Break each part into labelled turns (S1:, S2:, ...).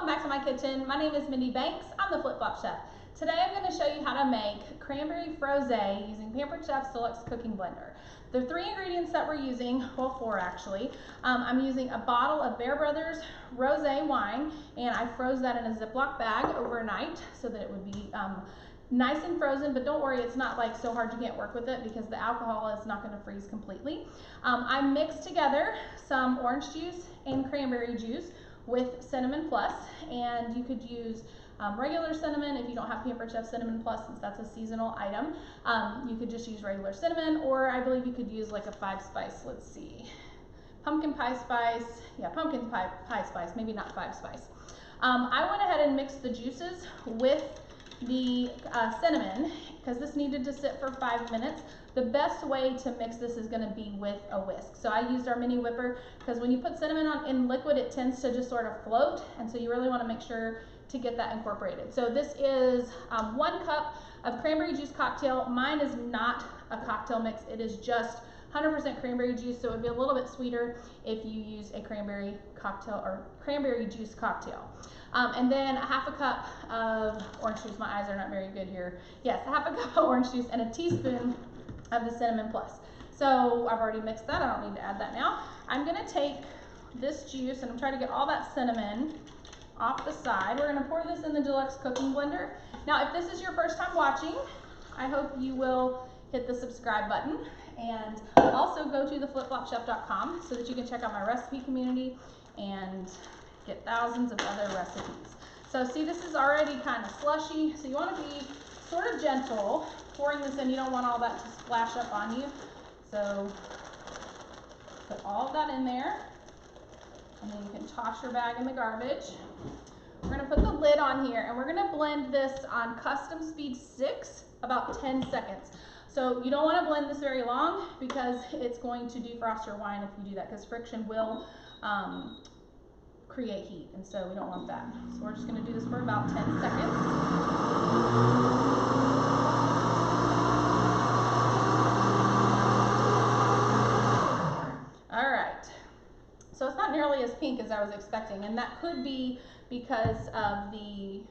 S1: back to my kitchen. My name is Mindy Banks. I'm the Flip Flop Chef. Today I'm going to show you how to make Cranberry Frose using Pampered Chef's Deluxe cooking blender. The 3 ingredients that we're using, well 4 actually. I'm using a bottle of Bear Brothers Rosé wine, and I froze that in a Ziploc bag overnight so that it would be nice and frozen, but don't worry, it's not like so hard you can't work with it because the alcohol is not going to freeze completely. I mixed together some orange juice and cranberry juice with Cinnamon Plus, and you could use regular cinnamon if you don't have Pampered Chef Cinnamon Plus, since that's a seasonal item. You could just use regular cinnamon, or I believe you could use like a 5-spice, let's see, pumpkin pie spice, yeah, pumpkin pie spice, maybe not 5-spice. I went ahead and mixed the juices with the cinnamon because this needed to sit for 5 minutes. The best way to mix this is going to be with a whisk. So I used our mini whipper because when you put cinnamon in liquid, it tends to just sort of float, and so you really want to make sure to get that incorporated. So this is 1 cup of cranberry juice cocktail. Mine is not a cocktail mix, it is just 100% cranberry juice, so it would be a little bit sweeter if you use a cranberry cocktail or cranberry juice cocktail. And then a 1/2 cup of orange juice. My eyes are not very good here. Yes, a 1/2 cup of orange juice and a teaspoon of the Cinnamon Plus. So I've already mixed that, I don't need to add that now. I'm gonna take this juice and I'm trying to get all that cinnamon off the side. We're gonna pour this in the Deluxe cooking blender. Now, if this is your first time watching, I hope you will hit the subscribe button and also go to theflipflopchef.com so that you can check out my recipe community and get thousands of other recipes. So see, this is already kind of slushy, so you want to be sort of gentle pouring this in. You don't want all that to splash up on you. So put all of that in there, and then you can toss your bag in the garbage. We're going to put the lid on here, and we're going to blend this on custom speed 6, about 10 seconds. So you don't want to blend this very long because it's going to defrost your wine if you do that, because friction will create heat, and so we don't want that. So we're just going to do this for about 10 seconds. All right, so it's not nearly as pink as I was expecting, and that could be because of the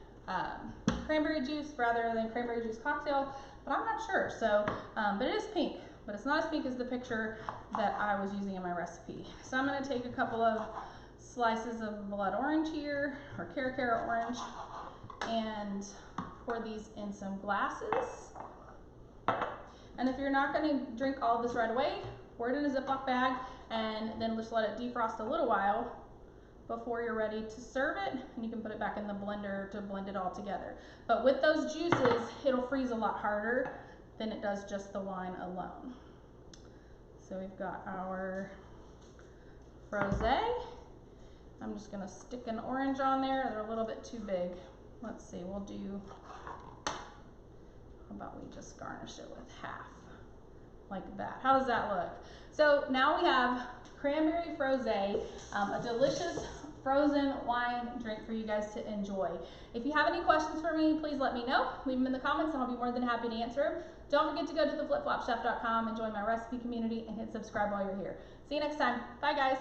S1: cranberry juice rather than cranberry juice cocktail, but I'm not sure. So, but it is pink, but it's not as pink as the picture that I was using in my recipe. So I'm going to take a couple of slices of blood orange here, or Cara orange, and pour these in some glasses. And if you're not going to drink all of this right away, pour it in a Ziploc bag and then just let it defrost a little while before you're ready to serve it, and you can put it back in the blender to blend it all together. But with those juices, it'll freeze a lot harder than it does just the wine alone. So we've got our Frosé. I'm just gonna stick an orange on there. They're a little bit too big. Let's see, we'll do, how about we just garnish it with half, like that. How does that look? So now we have Cranberry Frosé, a delicious frozen wine drink for you guys to enjoy. If you have any questions for me, please let me know. Leave them in the comments and I'll be more than happy to answer them. Don't forget to go to theflipflopchef.com and join my recipe community and hit subscribe while you're here. See you next time. Bye guys.